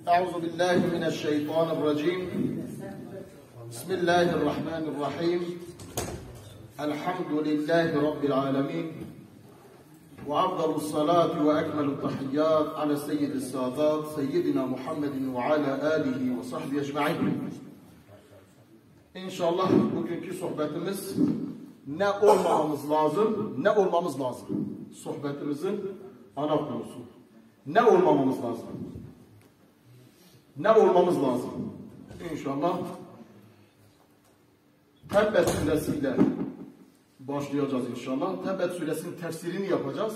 أعوذ بالله من الشيطان الرجيم. بسم الله الرحمن الرحيم. الحمد لله رب العالمين، وأفضل الصلاة وأكمل التحيات على سيد السادات سيدنا محمد وعلى آله وصحبه أجمعين. İnşallah bugünkü sohbetimiz ne olmamamız lazım, ne olmamız lazım. Sohbetimizin ana konusu. Ne olmamamız lazım? Ne olmamız lazım? İnşallah Tebbet suresiyle başlayacağız inşallah. Tebbet suresinin tefsirini yapacağız.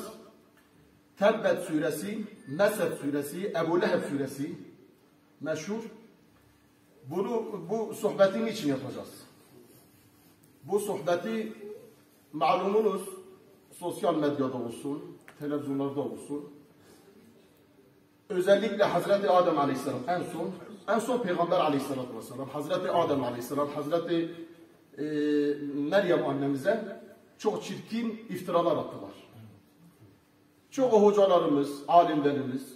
Tebbet suresi, Mesed suresi, Ebu Leheb suresi meşhur. Bu sohbeti niçin yapacağız? Bu sohbeti malumunuz sosyal medyada olsun, televizyonlarda olsun. Özellikle Hazreti Adem Aleyhisselam en son Peygamber Aleyhisselatü Vesselam, Hazreti Adem Aleyhisselam, Hazreti Meryem annemize çok çirkin iftiralar attılar. Çoğu hocalarımız, alimlerimiz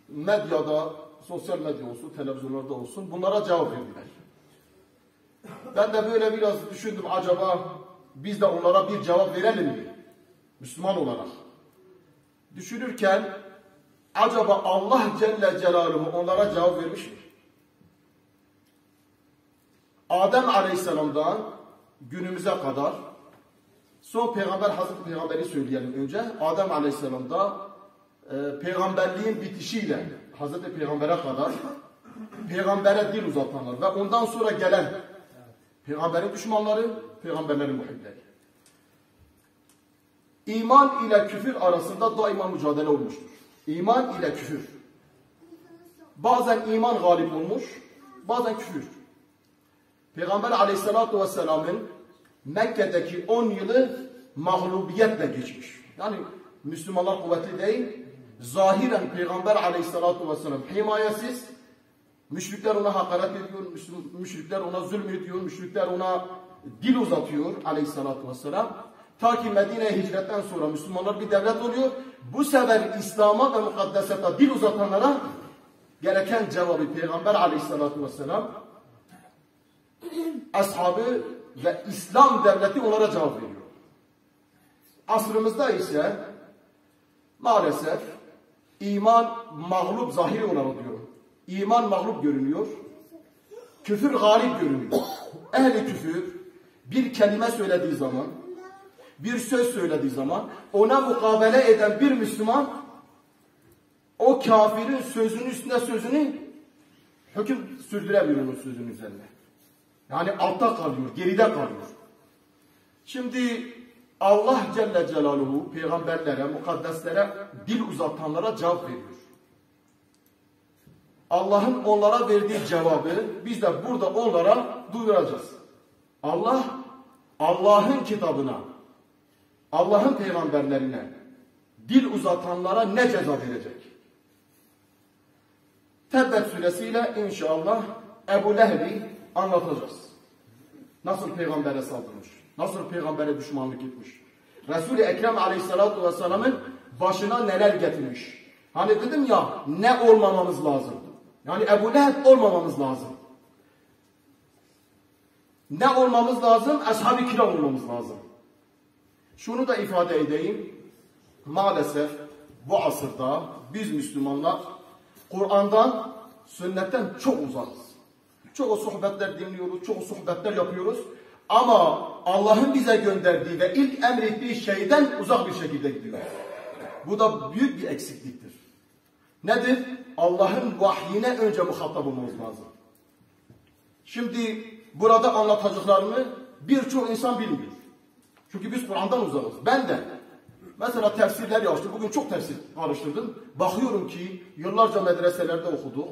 medyada, sosyal medya olsun, televizyonlarda olsun bunlara cevap verdiler. Ben de böyle biraz düşündüm, acaba biz de onlara bir cevap verelim mi? Müslüman olarak. Düşünürken acaba Allah Celle Celaluhu onlara cevap vermiş mi? Adem Aleyhisselam'dan günümüze kadar son peygamber Hazreti Peygamber'i söyleyelim önce. Adem Aleyhisselam'da peygamberliğin bitişiyle Hazreti Peygamber'e kadar peygambere dil uzatanlar ve ondan sonra gelen peygamberin düşmanları, peygamberlerin muhibleri. İman ile küfür arasında daima mücadele olmuştur. İman ile küfür. Bazen iman galip olmuş, bazen küfür. Peygamber Aleyhisselatü Vesselam'ın Mekke'deki 10 yılı mağlubiyetle geçmiş. Yani Müslümanlar kuvvetli değil, zahiren Peygamber Aleyhisselatü Vesselam himayesiz, müşrikler ona hakaret ediyor, müşrikler ona zulmediyor, müşrikler ona dil uzatıyor Aleyhisselatü Vesselam. Ta ki Medine'ye hicretten sonra Müslümanlar bir devlet oluyor. Bu sefer İslam'a ve mukaddesata dil uzatanlara gereken cevabı Peygamber Aleyhisselatü Vesselam, ashabı ve İslam devleti onlara cevap veriyor. Asrımızda ise maalesef iman mağlup, zahiri olarak diyorum. İman mağlup görünüyor. Küfür galip görünüyor. Ehli küfür bir kelime söylediği zaman, bir söz söylediği zaman ona mukabele eden bir Müslüman o kafirin sözünün üstüne sözünü hüküm sürdüremiyor onun sözünün üzerine. Yani altta kalıyor, geride kalıyor. Şimdi Allah Celle Celaluhu peygamberlere, mukaddeslere, dil uzatanlara cevap veriyor. Allah'ın onlara verdiği cevabı biz de burada onlara duyuracağız. Allah, Allah'ın kitabına, Allah'ın peygamberlerine dil uzatanlara ne ceza verecek? Tebbet suresiyle inşallah Ebu Leheb'i anlatacağız. Nasıl peygambere saldırmış, nasıl peygambere düşmanlık etmiş, Resul-i Ekrem Aleyhisselatü Vesselam'ın başına neler getirmiş. Hani dedim ya, ne olmamamız lazım? Yani Ebu Leheb olmamamız lazım. Ne olmamız lazım? Ashab-ı kiram olmamız lazım. Şunu da ifade edeyim. Maalesef bu asırda biz Müslümanlar Kur'an'dan, sünnetten çok uzakız. Çoğu sohbetler dinliyoruz, çoğu sohbetler yapıyoruz. Ama Allah'ın bize gönderdiği ve ilk emrettiği şeyden uzak bir şekilde gidiyoruz. Bu da büyük bir eksikliktir. Nedir? Allah'ın vahyine önce muhatap olmamız lazım. Şimdi burada anlatacaklarımı birçok insan bilmiyor. Çünkü biz Kur'an'dan uzakız. Ben de mesela tefsirler yazdım. Bugün çok tefsir araştırdım. Bakıyorum ki yıllarca medreselerde okuduk.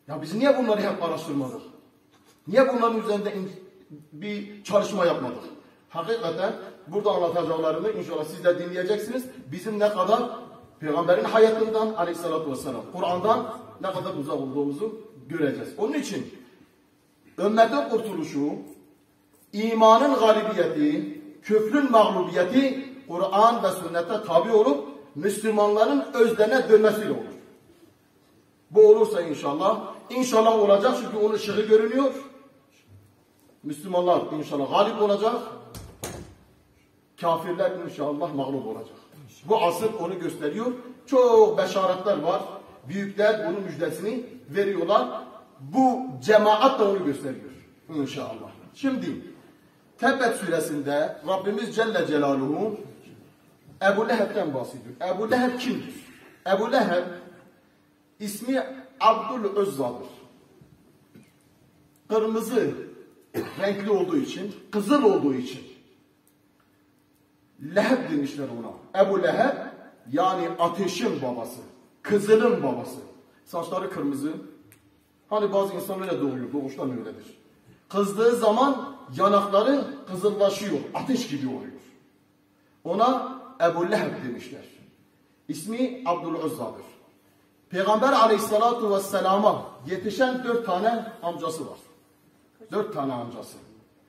Ya biz niye bunları hep araştırmadık? Niye bunların üzerinde bir çalışma yapmadık? Hakikaten burada anlatacaklarımı inşallah siz de dinleyeceksiniz. Bizim ne kadar Peygamberin hayatından Aleyhisselatü Vesselam, Kur'an'dan ne kadar uzak olduğumuzu göreceğiz. Onun için ümmetin kurtuluşu, imanın galibiyeti, küfrün mağlubiyeti Kur'an ve sünnete tabi olup Müslümanların özlerine dönmesiyle olur. olursa inşallah, inşallah olacak çünkü onun ışığı görünüyor. Müslümanlar inşallah galip olacak. Kafirler inşallah mağlup olacak. Bu asır onu gösteriyor. Çok beşaretler var. Büyükler bunun müjdesini veriyorlar. Bu cemaat da onu gösteriyor. İnşallah. Şimdi Tebbet suresinde Rabbimiz Celle Celaluhu Ebu Leheb'den bahsediyor. Ebu Leheb kimdir? Ebu Leheb ismi Abdülozza'dır. Kırmızı renkli olduğu için, kızıl olduğu için Leheb demişler ona. Ebu Leheb yani ateşin babası, kızılın babası. Saçları kırmızı. Hani bazı insanlar öyle doğuyor, doğuştan öyledir. Kızdığı zaman yanakları kızıllaşıyor, ateş gibi oluyor. Ona Ebu Leheb demişler. İsmi Abdülozza'dır. Peygamber aleyhissalatu vesselama yetişen 4 tane amcası var. 4 tane amcası.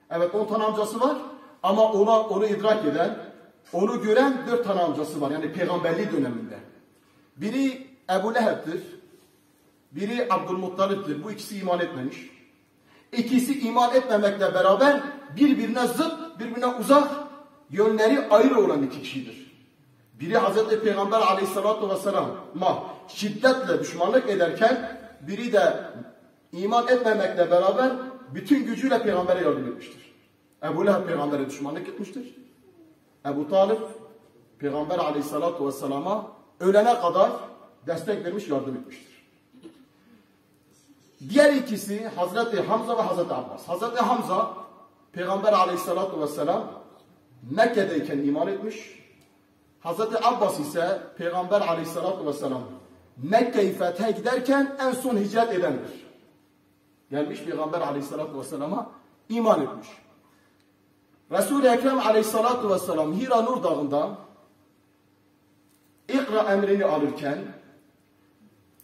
Evet 10 tane amcası var ama onu idrak eden, onu gören 4 tane amcası var. Yani peygamberliği döneminde. Biri Ebu Leheb'dir. Biri Abdülmuttalip'tir. Bu ikisi iman etmemiş. İkisi iman etmemekle beraber birbirine zıt, birbirine uzak, yönleri ayrı olan 2 kişidir. Biri Hazreti Peygamber aleyhissalatu vesselam'a şiddetle düşmanlık ederken biri de iman etmemekle beraber bütün gücüyle peygambere yardım etmiştir. Ebu Leheb peygambere düşmanlık etmiştir. Ebu Talib Peygamber aleyhissalatu vesselama ölene kadar destek vermiş, yardım etmiştir. Diğer ikisi Hazreti Hamza ve Hazreti Abbas. Hazreti Hamza Peygamber aleyhissalatu vesselam Mekke'deyken iman etmiş. Hazreti Abbas ise Peygamber aleyhissalatu vesselam Mekke'yi fethe giderken en son hicret edendir. Gelmiş Peygamber aleyhissalatu vesselama iman etmiş. Resul-i Ekrem aleyhissalatu vesselam Hira Nur Dağı'nda İkra emrini alırken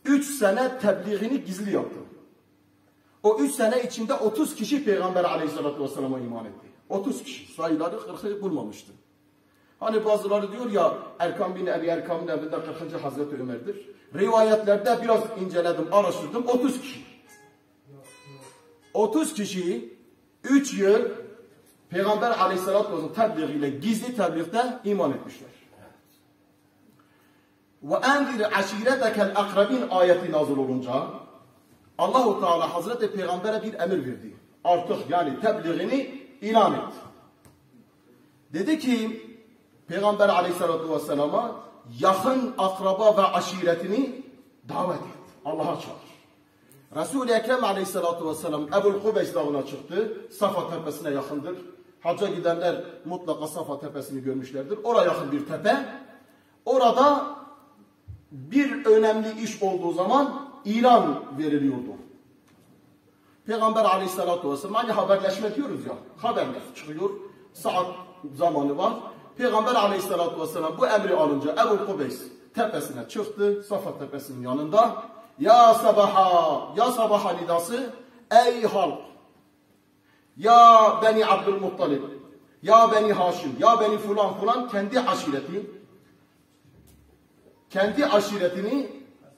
3 sene tebliğini gizli yaptı. O 3 sene içinde 30 kişi Peygamber aleyhissalatu vesselama iman etti. 30 kişi. Sayıları 40'ı bulmamıştı. Hani bazıları diyor ya Erkam bin Ebi Erkam'ın evinde 40. Hazreti Ömer'dir. Rivayetlerde biraz inceledim, araştırdım. 30 kişi. 30 kişi 3 yıl Peygamber aleyhissalatü vesselam tebliğiyle gizli tebliğde iman etmişler. Ve enzir aşiretekel akrabin ayeti nazil olunca Allah-u Teala Hazreti Peygamber'e bir emir verdi. Artık yani tebliğini ilan et. Dedi ki Peygamber aleyhissalatü vesselama yakın akraba ve aşiretini davet et. Allah'a çağır. Resul-i Ekrem aleyhissalatü vesselam Ebu'l Kubeys dağına çıktı. Safa tepesine yakındır. Hacca gidenler mutlaka Safa tepesini görmüşlerdir. Oraya yakın bir tepe. Orada bir önemli iş olduğu zaman ilan veriliyordu. Peygamber aleyhissalatü vesselam hani haberleşme diyoruz ya. Haberler çıkıyor. Saat zamanı var. Peygamber aleyhissalatü vesselam bu emri alınca Ebu'l Kubeys tepesine çıktı. Safa tepesinin yanında. Ya sabaha, ya sabaha nidası, ey halk, ya Beni Abdülmuttalib, ya Beni Haşim, ya Beni fulan fulan kendi aşiretini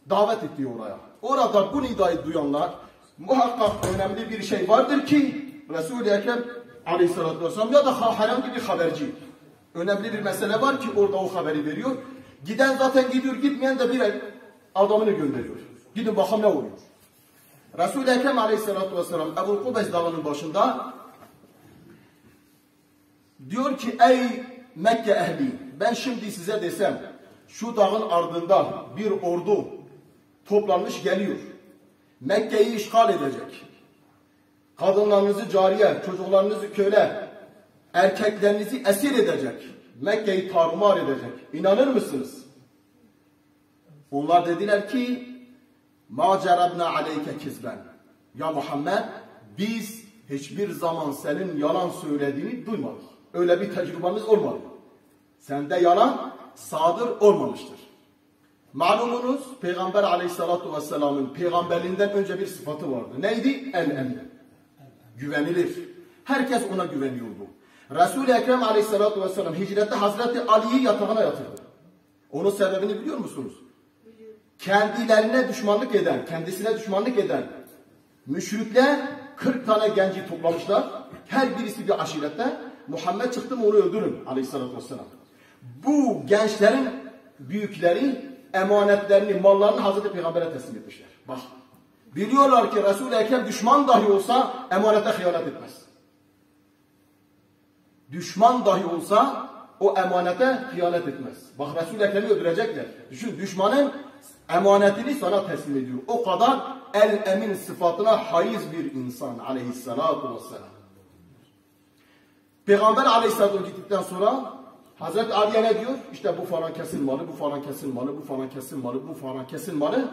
davet etti oraya. Orada bu nidayı duyanlar muhakkak önemli bir şey vardır ki Resul-i Ekrem aleyhissalatü vesselam ya da herhangi bir haberci. Önemli bir mesele var ki orada o haberi veriyor. Giden zaten gidiyor, gitmeyen de bir adamını gönderiyor. Gidin bakalım ne oluyor. Resul-i Ekrem aleyhissalatü vesselam Ebu'l Kubeys dağının başında diyor ki ey Mekke ehli ben şimdi size desem şu dağın ardında bir ordu toplanmış geliyor. Mekke'yi işgal edecek. Kadınlarınızı cariye, çocuklarınızı köle, erkeklerinizi esir edecek. Mekke'yi tarumar edecek. İnanır mısınız? Onlar dediler ki ma cerabna aleyke kizben. Ya Muhammed biz hiçbir zaman senin yalan söylediğini duymadık. Öyle bir tecrübemiz olmadı. Sende yalan sadır olmamıştır. Malumunuz Peygamber aleyhissalatu vesselamın peygamberliğinden önce bir sıfatı vardı. Neydi? El-emin. Güvenilir. Herkes ona güveniyordu. Resul-i Ekrem aleyhissalatu vesselam hicrette Hazreti Ali'yi yatağına yatırdı. Onun sebebini biliyor musunuz? kendilerine düşmanlık eden, kendisine düşmanlık eden müşrikler 40 tane genci toplamışlar. Her birisi bir aşirette. Muhammed çıktı mı onu öldürün aleyhissalatü vesselam. Bu gençlerin büyükleri emanetlerini, mallarını Hazreti Peygamber'e teslim etmişler. Bak, biliyorlar ki Resul-i Ekrem düşman dahi olsa emanete hıyanet etmez. Düşman dahi olsa o emanete hıyanet etmez. Bak, Resul-i Ekrem'i öldürecekler. Düşün, düşmanın emanetini sana teslim ediyor. O kadar el-emin sıfatına haiz bir insan aleyhissalatu vesselam. Peygamber aleyhissalatü gittikten sonra Hazreti Ali'ye ne diyor? İşte bu falan kesilmalı, bu falan kesilmalı, bu falan kesilmalı, bu falan kesilmalı.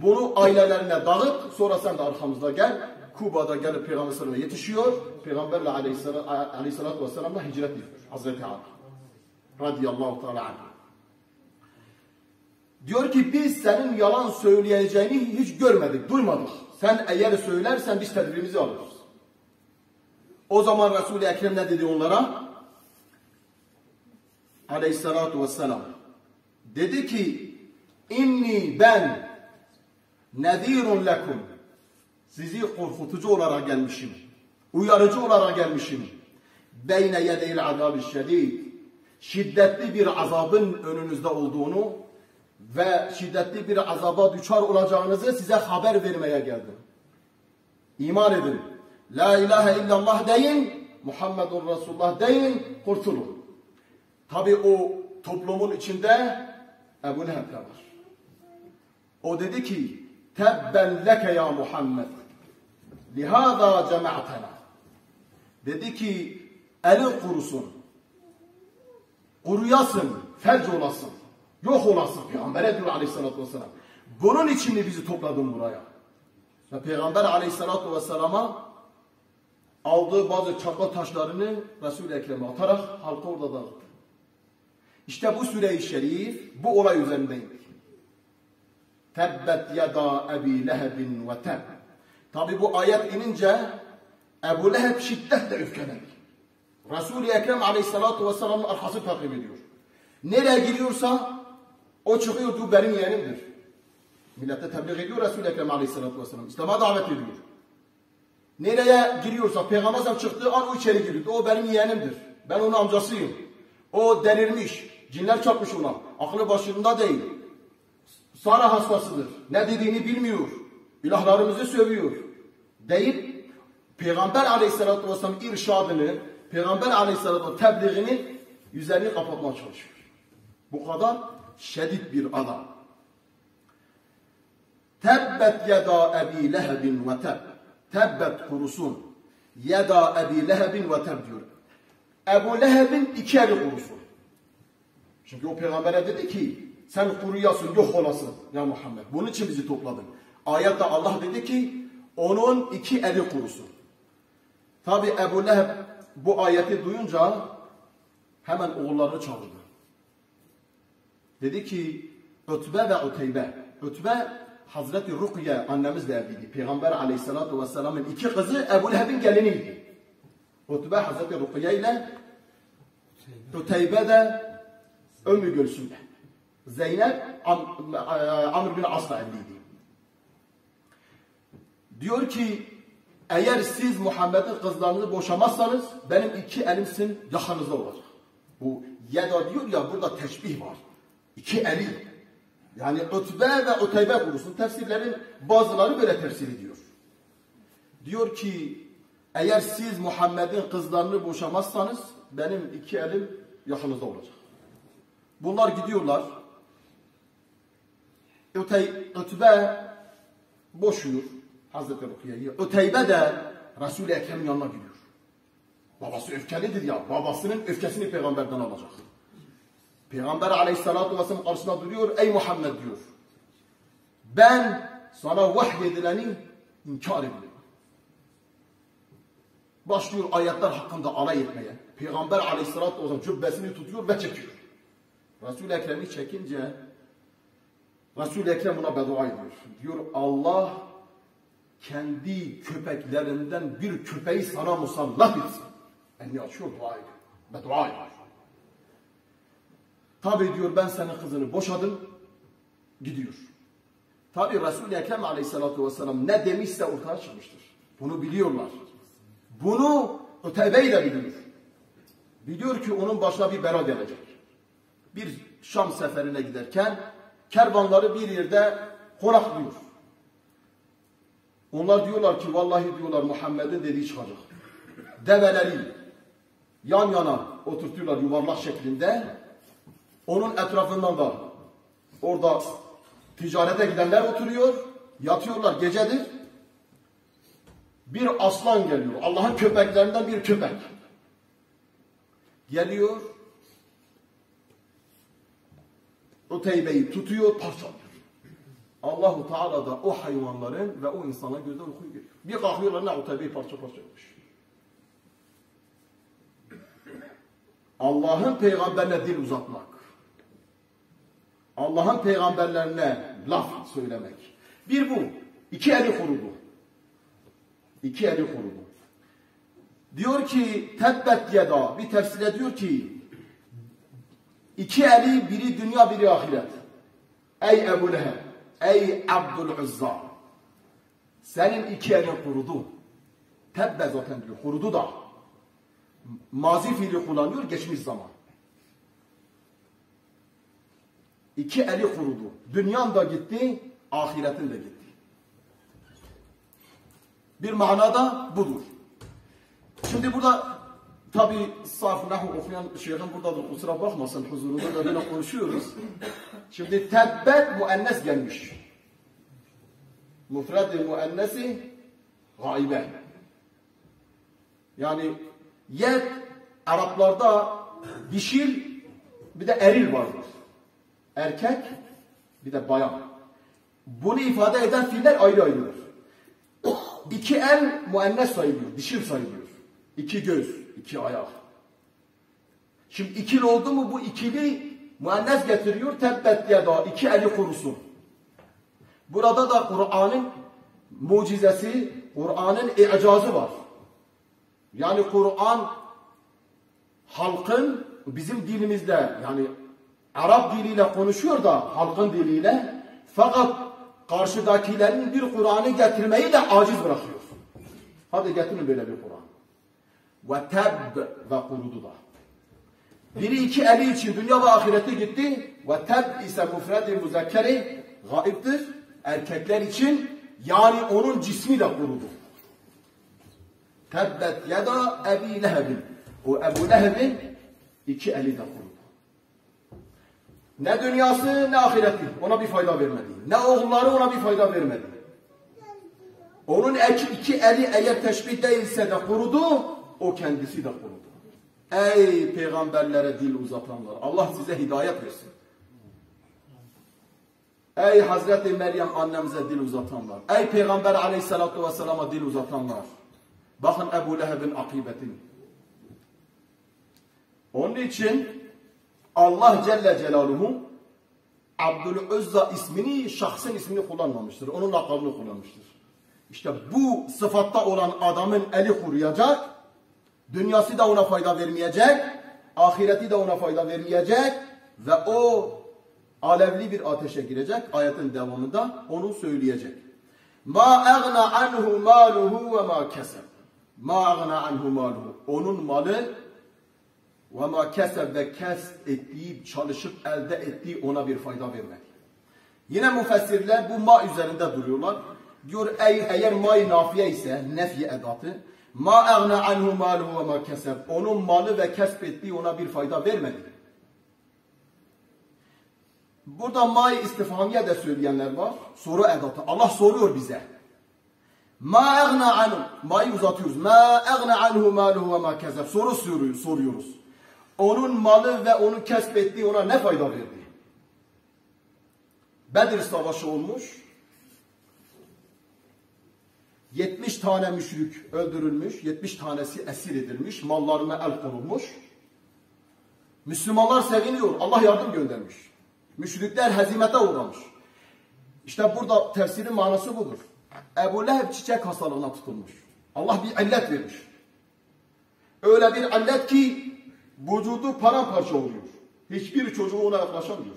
Bunu ailelerine dağıt, sonra sen de arkamızda gel. Kuba'da gelip Peygamber sallallahu yetişiyor. Peygamberle aleyhissalatü vesselam'la hicret ediyor. Hazreti Ali radıyallahu teala anh. Diyor ki biz senin yalan söyleyeceğini hiç görmedik, duymadık. Sen eğer söylersen biz tedbirimizi alırız. O zaman Resul-i Ekrem ne dedi onlara? Aleyhissalatu vesselam. Dedi ki inni ben nezirun lekum. Sizi korkutucu olarak gelmişim. Uyarıcı olarak gelmişim. Beyne yedeyil azab-ı şedid. Şiddetli bir azabın önünüzde olduğunu ve şiddetli bir azaba düçar olacağınızı size haber vermeye geldim. İman edin. La ilahe illallah deyin. Muhammedun Resulullah deyin. Kurtulun. Tabi o toplumun içinde Ebu Leheb var. O dedi ki tebben leke ya Muhammed lihada cema'tena. Dedi ki elin kurusun. Kuruyasın, felç olasın. Yok olasın. Peygamber'e diyor aleyhissalatü vesselam. Bunun için mi bizi topladın buraya? Ve Peygamber aleyhissalatü vesselama aldığı bazı çakma taşlarını Resul-i Ekrem'e atarak halka orada dağıttı. İşte bu süre-i şerif bu olay üzerindeydi. Tebbet yada Ebi Lehebin ve teb. Tabi bu ayet inince Ebu Leheb şiddetle öfkelendi. Resul-i Ekrem aleyhissalatu vesselam'ın arkası takip ediyor. Nereye gidiyorsa o çıkıyor, bu benim yeğenimdir. Millete tebliğ ediyor Resul-i Ekrem aleyhissalatu vesselam. İslam'a davet ediyor. Nereye giriyorsa Peygamber çıktığı an o içeri giriyor. O benim yeğenimdir. Ben onun amcasıyım. O delirmiş. Cinler çarpmış ona. Aklı başında değil. Sara hastasıdır. Ne dediğini bilmiyor. İlahlarımızı sövüyor. Deyip Peygamber aleyhissalatü vesselam irşadını, Peygamber aleyhissalatü tebliğini üzerini kapatmaya çalışıyor. Bu kadar şiddet bir adam. Tebbet yeda Ebi Lehebin ve teb. Tebbet kurusun. Yeda Ebi Lehebin ve teb diyor. Ebu Leheb'in iki eli kurusun. Çünkü o peygambere dedi ki sen kuruyasın, yok olasın ya Muhammed. Bunun için bizi topladın. Ayette Allah dedi ki onun iki eli kurusun. Tabi Ebu Leheb bu ayeti duyunca hemen oğullarını çağırdı. Dedi ki Utbe ve Uteybe. Utbe Hazreti Rukiye annemizle evliydi. Peygamber aleyhissalatu vesselamın iki kızı Ebu Leheb'in geliniydi. Utbe Hazreti Rukiye ile Uteybe de Ümmü Gülsüm'de. Zeynep Amr bin As'la evliydi. Diyor ki eğer siz Muhammed'in kızlarını boşamazsanız benim iki elimsin yakınızda olacak. Bu yeda diyor ya, burada teşbih var. İki eli. Yani Utbe ve Uteybe kurusun. Tefsirlerin bazıları böyle tefsir ediyor. Diyor ki eğer siz Muhammed'in kızlarını boşamazsanız benim iki elim yakınızda olacak. Bunlar gidiyorlar. Utbe boşuyor Hazreti Rukiye'yi. Uteybe de Resul-i Ekrem'in yanına gidiyor. Babası öfkelidir ya. Babasının öfkesini peygamberden alacak. Peygamber aleyhissalatu vesselam karşısına duruyor. Ey Muhammed diyor. Ben sana vahyedileni inkar ediyorum. Başlıyor ayetler hakkında alay etmeye. Peygamber aleyhissalatu vesselam cübbesini tutuyor ve çekiyor. Resul-i Ekrem'i çekince Resul-i Ekrem buna beddua ediyor. Diyor Allah kendi köpeklerinden bir köpeği sana musallat etsin. Elini açıyor, dua ediyor. Beddua ediyor. Tabi diyor ben senin kızını boşadım. gidiyor. Tabi Resul-i Ekrem aleyhissalatu vesselam ne demişse ortaya çıkmıştır. Bunu biliyorlar. Bunu Uteybe de biliyor. Biliyor ki onun başına bir bela gelecek. Bir Şam seferine giderken kervanları bir yerde konaklıyor. Onlar diyorlar ki vallahi diyorlar Muhammed'in dediği çıkacak. Develeri yan yana oturtuyorlar yuvarlak şeklinde. Onun etrafından da orada ticarete gidenler oturuyor. Yatıyorlar, gecedir. Bir aslan geliyor. Allah'ın köpeklerinden bir köpek. Geliyor. Uteybe'yi tutuyor, parçalıyor. Allahu Teala da o hayvanların ve o insanların gözden uyku geliyor. Bir kalkıyorlar, ne Uteybe'yi parça parça etmiş. Allah'ın peygamberine dil uzatmak. Allah'ın peygamberlerine laf söylemek. Bir bu. İki eli kurudu. İki eli kurudu. Diyor ki tebbet yeda, bir tefsirde diyor ki iki eli, biri dünya biri ahiret. Ey Ebu Leheb, ey Abdülüzzâ, senin iki elin kurudu. Tebbe zaten diyor, kurudu da. Mazi fiili kullanıyor, geçmiş zaman. İki eli kurudu. Dünyan da gitti, ahiretin de gitti. Bir manada budur. Şimdi burada tabi saf nahu okuyan şeyhim buradadır, kusura bakmasın, huzurunda da böyle konuşuyoruz. Şimdi tebbet müennes gelmiş. Mufrad-i müennesi gaibe. Yani yed Araplarda dişil bir de eril vardır. Erkek bir de bayan. Bunu ifade eden fiiller ayrı ayrıdır. İki el müennes sayılıyor, dişil sayılıyor. İki göz, iki ayak. Şimdi ikili oldu mu bu ikili müennes getiriyor, tebbet diye daha iki eli kurusun. Burada da Kur'an'ın mucizesi, Kur'an'ın icazı var. Yani Kur'an halkın bizim dilimizle, yani Arap diliyle konuşuyor da halkın diliyle, fakat karşıdakilerin bir Kur'an'ı getirmeyi de aciz bırakıyor. Hadi getirin böyle bir Kur'an. Ve teb ve kurudu da. Biri iki eli için dünya ve ahirete gitti. Ve teb ise müfred-i müzekkeri gaibdir. Erkekler için yani onun cismi de kurudu. Tebbet yeda Ebi Leheb'in. O Ebu Leheb'in iki eli de kurudu. Ne dünyası ne ahireti ona bir fayda vermedi. Ne oğulları ona bir fayda vermedi. Onun iki eli eğer teşbih değilse de kurudu, o kendisi de kurudu. Ey peygamberlere dil uzatanlar, Allah size hidayet versin. Ey Hazreti Meryem annemize dil uzatanlar, ey Peygamber aleyhissalatu vesselama dil uzatanlar. Bakın Ebu Leheb'in akıbetini. Onun için Allah Celle Celaluhu Abdülüzzâ ismini, şahsın ismini kullanmamıştır. Onun lakabını kullanmıştır. İşte bu sıfatta olan adamın eli kuruyacak, dünyası da ona fayda vermeyecek, ahireti de ona fayda vermeyecek ve o alevli bir ateşe girecek. Ayetin devamında onu söyleyecek. Ma agna anhu maluhu ve ma keseb. Ma agna anhu maluhu. Onun malı ve ma keseb ve kesb ettiği, çalışıp elde ettiği ona bir fayda vermedi. Yine müfessirler bu ma üzerinde duruyorlar. Diyor eğer ma-i nafiye ise nefi edatı. Ma agna anhu maluhu ve ma keseb. Onun malı ve kesb ettiği ona bir fayda vermedi. Burada ma-i istifhamiye de söyleyenler var. Soru edatı. Allah soruyor bize. Ma agna anhu. Ma'yı uzatıyoruz. Ma agna anhu maluhu ve ma keseb. Soru soruyoruz. Onun malı ve onu kesbettiği ona ne fayda verdi? Bedir Savaşı olmuş. 70 tane müşrik öldürülmüş. 70 tanesi esir edilmiş. Mallarına el konulmuş. Müslümanlar seviniyor. Allah yardım göndermiş. Müşrikler hezimete uğramış. İşte burada tefsirin manası budur. Ebu Leheb çiçek hastalığına tutulmuş. Allah bir illet vermiş. Öyle bir illet ki vücudu paramparça oluyor. Hiçbir çocuğu ona yaklaşamıyor.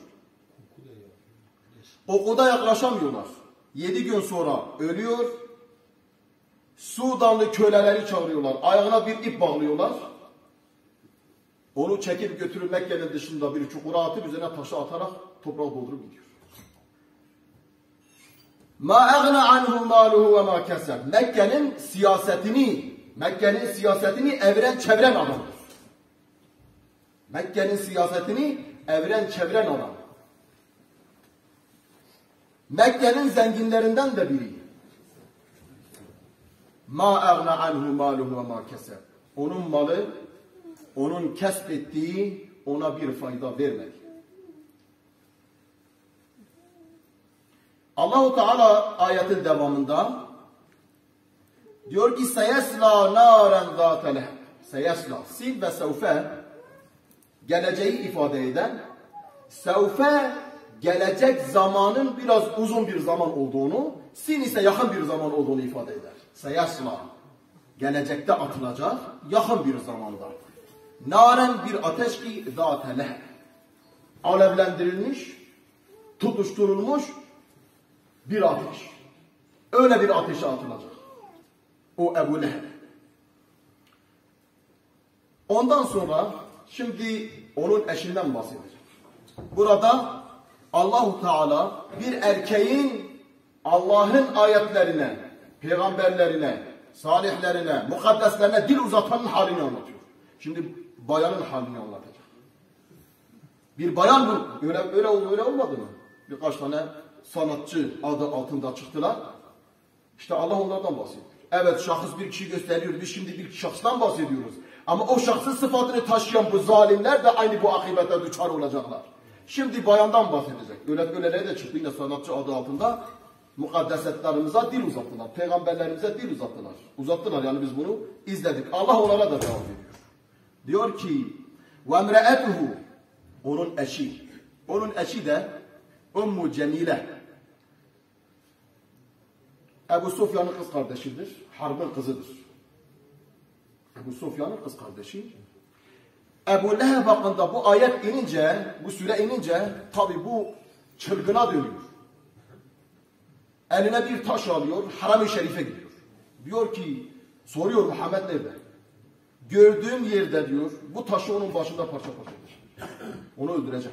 Okuda yaklaşamıyorlar. 7 gün sonra ölüyor. Sudanlı köleleri çağırıyorlar. Ayağına bir ip bağlıyorlar. Onu çekip götürüp Mekke'nin dışında bir çukura atıp üzerine taşı atarak toprağı doldurup gidiyor. Ma agna anhu maluhu ve ma keseb. Mekke'nin siyasetini evren çeviren adamdır. Mekke'nin siyasetini evren çeviren adam. Mekke'nin zenginlerinden de biri. Ma agna anhu maluhu ve ma keseb. Onun malı, onun kesbettiği ona bir fayda vermedi. Allah-u Teala ayetin devamında diyor ki seyesla naren zâte leheb. Seyesla, sil ve sevfe geleceği ifade eden, sevfe gelecek zamanın biraz uzun bir zaman olduğunu, sin ise yakın bir zaman olduğunu ifade eder. Seyesla, gelecekte atılacak yakın bir zamanda. Naren bir ateş ki zâte leheb. Alevlendirilmiş, tutuşturulmuş bir ateş. Öyle bir ateşe atılacak. O Ebu Leheb. Ondan sonra şimdi onun eşinden bahsedecek. Burada Allahu Teala bir erkeğin Allah'ın ayetlerine, peygamberlerine, salihlerine, mukaddeslerine dil uzatanın halini anlatıyor. Şimdi bayanın halini anlatacak. Bir bayan bu. Öyle olmadı mı? Birkaç tane sanatçı adı altında çıktılar. İşte Allah onlardan bahsediyor. Evet, şahıs bir kişi gösteriyor. Biz şimdi bir şahstan bahsediyoruz. Ama o şahsın sıfatını taşıyan bu zalimler de aynı bu akibete düçar olacaklar. Şimdi bayandan bahsedecek. Öyleleri de çıktı yine sanatçı adı altında. Mukaddesetlerimize dil uzattılar. Peygamberlerimize dil uzattılar. Uzattılar yani biz bunu izledik. Allah onlara da cevap veriyor. Diyor ki وَاَمْرَأَتُهُ onun eşi. Onun eşi de Ümmü Cemile. Ebu Sufyan'ın kız kardeşidir. Harb'ın kızıdır. Ebu Sufyan'ın kız kardeşi. Ebu Leheb hakkında bu ayet inince, bu süre inince tabi bu çılgına dönüyor. Eline bir taş alıyor, Haram-ı Şerif'e gidiyor. Diyor ki, soruyor Muhammed nerede? Gördüğüm yerde diyor, bu taşı onun başında parça parçadır. Onu öldürecek.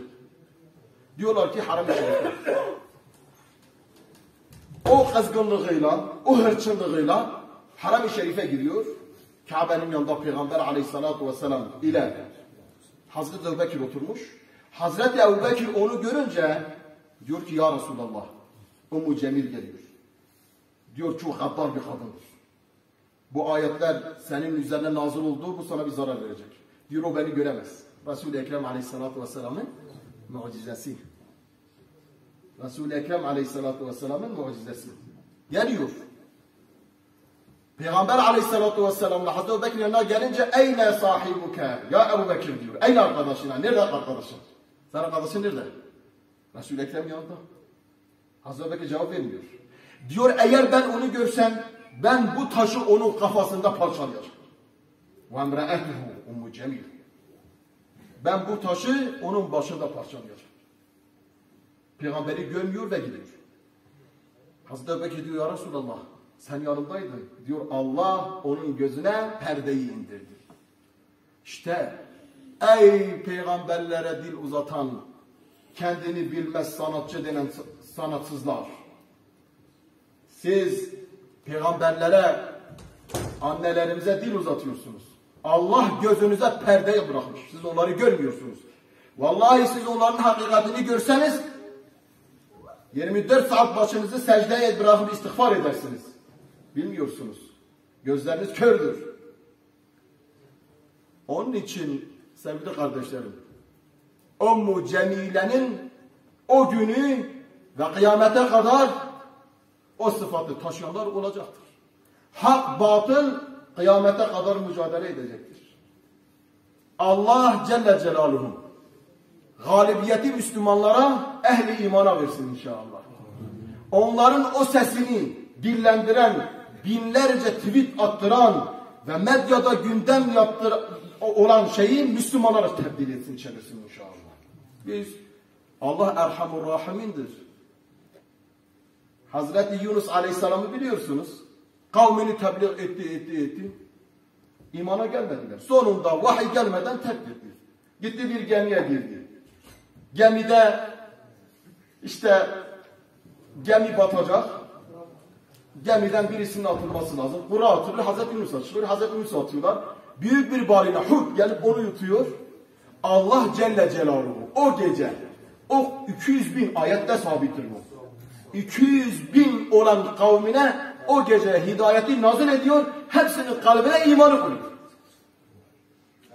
Diyorlar ki Haram-ı Şerif'e. O kızgınlığıyla, o hırçınlığıyla Haram-ı Şerif'e giriyor. Kabe'nin yanında Peygamber aleyhissalatu vesselam ile Hazreti Ebu Bekir oturmuş. Hazreti Ebu Bekir onu görünce diyor ki ya Resulallah, Ümmü Cemil geliyor. Diyor çok gaddar bir kadındır. Bu ayetler senin üzerine nazil oldu, bu sana bir zarar verecek. Diyor o beni göremez. Resul-i Ekrem aleyhissalatu vesselamın mucizesi. Resul-i Ekrem aleyhissalatu vesselamın mucizesi. Geliyor. Peygamber aleyhissalatu vesselam'la Hazreti Ebu Bekir yanına gelince eyne sahibuke? Ya Ebu Bekir diyor. Eyne arkadaşına? Nerede arkadaşın? Sen arkadaşın nerede? Resul-i Ekrem yanında. Hazreti Ebu Bekir cevap vermiyor. Diyor eğer ben onu görsem ben bu taşı onun kafasında parçalayacağım. Ve emre'etuhu Ümmü Cemil. Ben bu taşı onun başında parçalayacağım. Peygamberi görmüyor ve gidiyor. Hazreti Ebu Bekir diyor ya Resulallah sen yanımdaydın. Diyor Allah onun gözüne perdeyi indirdi. İşte ey peygamberlere dil uzatan kendini bilmez sanatçı denen sanatsızlar. Siz peygamberlere, annelerimize dil uzatıyorsunuz. Allah gözünüze perdeyi bırakmış. Siz onları görmüyorsunuz. Vallahi siz onların hakikatini görseniz 24 saat başınızı secdeye bırakıp istiğfar edersiniz. Bilmiyorsunuz. Gözleriniz kördür. Onun için sevgili kardeşlerim, Ümmü Cemile'nin o günü ve kıyamete kadar o sıfatı taşıyanlar olacaktır. Hak batıl kıyamete kadar mücadele edecektir. Allah Celle Celaluhu galibiyeti Müslümanlara, ehli imana versin inşallah. Onların o sesini dillendiren, binlerce tweet attıran ve medyada gündem olan şeyi Müslümanlara tebdil etsin, çevirsin inşallah. Biz, Allah Erhamur Rahimindir. Hazreti Yunus Aleyhisselam'ı biliyorsunuz. Kavmini tebliğ etti. İmana gelmediler. Sonunda vahiy gelmeden terk etti. Gitti bir gemiye girdi. Gemide işte gemi batacak. Gemiden birisinin atılması lazım. Kura atılır. Hazreti Yunus atılır. Hazreti Yunus atıyorlar. Büyük bir balina gelip onu yutuyor. Allah Celle Celaluhu o gece o 200.000 ayette sabittir bu. 200.000 olan kavmine o gece hidayeti nazil ediyor. Hepsinin kalbine imanı koyuyor.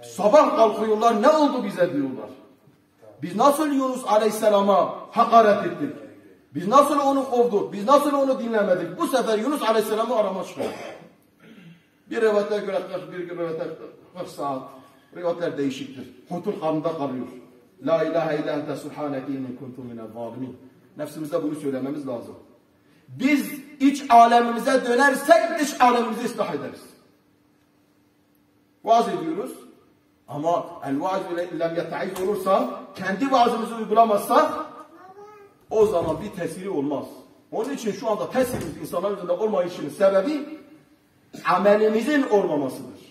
Sabah kalkıyorlar, ne oldu bize diyorlar. Biz nasıl Yunus Aleyhisselam'a hakaret ettik? Biz nasıl onu kovduk? Biz nasıl onu dinlemedik? Bu sefer Yunus Aleyhisselam'ı arama çıkıyor. Bir rivayete göre 41, bir rivayete 40 saat. Rivayetler değişiktir. Hutul kanında kalıyor. La ilahe illa ente subhaneke inni kuntu minel zalimin. Nefsimize bunu söylememiz lazım. Biz iç alemimize dönersek dış alemimizi ıslah ederiz. Vaaz ediyoruz. Ama el-vaaz ile lem yetaiz olursa, kendi vaazımızı uygulamazsak o zaman bir tesiri olmaz. Onun için şu anda tesirimiz insanların üzerinde olmayışının sebebi amelimizin olmamasıdır.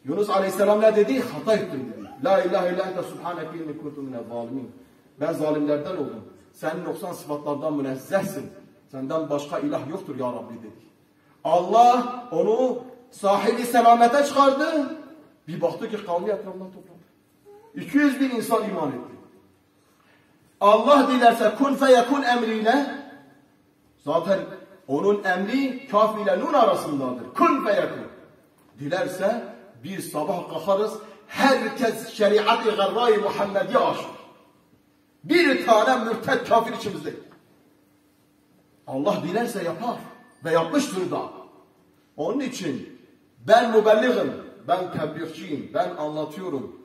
Yunus Aleyhisselam ne dedi? Hata ettim dedi. La ilahe illa ente subhaneke inni kuntu minel zalimin. Ben zalimlerden oldum. Sen 90 sıfatlardan münezzehsin. Senden başka ilah yoktur ya Rabbi dedi. Allah onu sahili selamete çıkardı. Bir baktı ki kavmi etrafından topladı. 200.000 insan iman etti. Allah dilerse kun feyekun emriyle, zaten onun emri kaf ile nun arasındadır. Kun feyekun. Dilerse bir sabah kalkarız, herkes şeriat-ı garra-i Muhammed'i aşır. Bir tane mürted kafir içimizde. Allah dilerse yapar ve yapmıştır da. Onun için ben mübelligim, ben tebliğçiyim, ben anlatıyorum.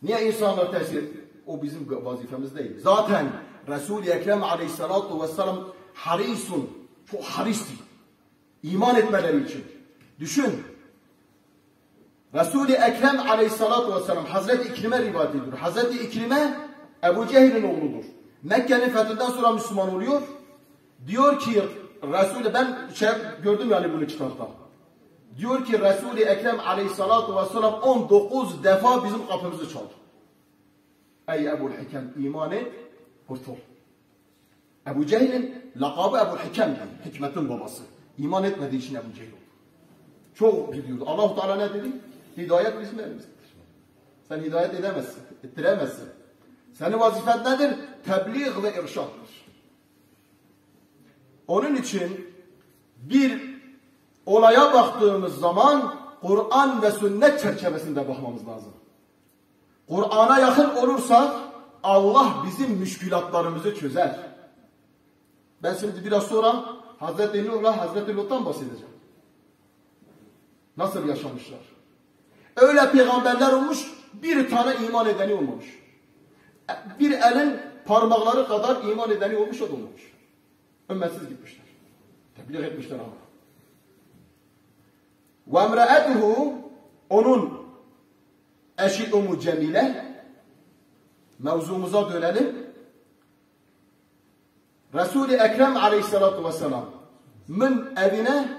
Niye insanlar tesir? O bizim vazifemiz değil. Zaten Resul-i Ekrem Aleyhissalatu vesselam harisun, çok haristi. İman etmeleri için. Düşün. Resul-i Ekrem Aleyhissalatu vesselam Hazreti İkrim'e rivayet ediyor. Hazreti İkrim'e Ebu Cehil'in oğludur. Mekke'nin fethinden sonra Müslüman oluyor. Diyor ki Resul-i ben gördüm yani bunu kitapta. Diyor ki Resul-i Ekrem Aleyhissalatu vesselam 19 defa bizim kapımızı çaldı. Ey Ebu'l Hikem iman et, kurtul. Ebu Cehil'in lakabı Ebu'l Hikem, hikmetin babası. İman etmediği için Ebu Cehil oldu. Çok gidiyordu. Allah-u Teala ne dedi? Hidayet bizim elimizdedir. Sen hidayet edemezsin, ettiremezsin. Senin vazifen nedir? Tebliğ ve irşattır. Onun için bir olaya baktığımız zaman Kur'an ve sünnet çerçevesinde bakmamız lazım. Kur'an'a yakın olursak Allah bizim müşkülatlarımızı çözer. Ben şimdi biraz sonra Hazreti Nuh'la Hazreti Lut'tan bahsedeceğim. Nasıl yaşamışlar? Öyle peygamberler olmuş, bir tane iman edeni olmamış. Bir elin parmakları kadar iman edeni olmuş, o da olmamış. Ümmetsiz gitmişler. Tebliğ etmişler ama. Ve emre'etuhu, onun eşi Ummu Cemile, mevzumuza dönelim. Resul-i Ekrem Aleyhissalatu vesselam'ın evine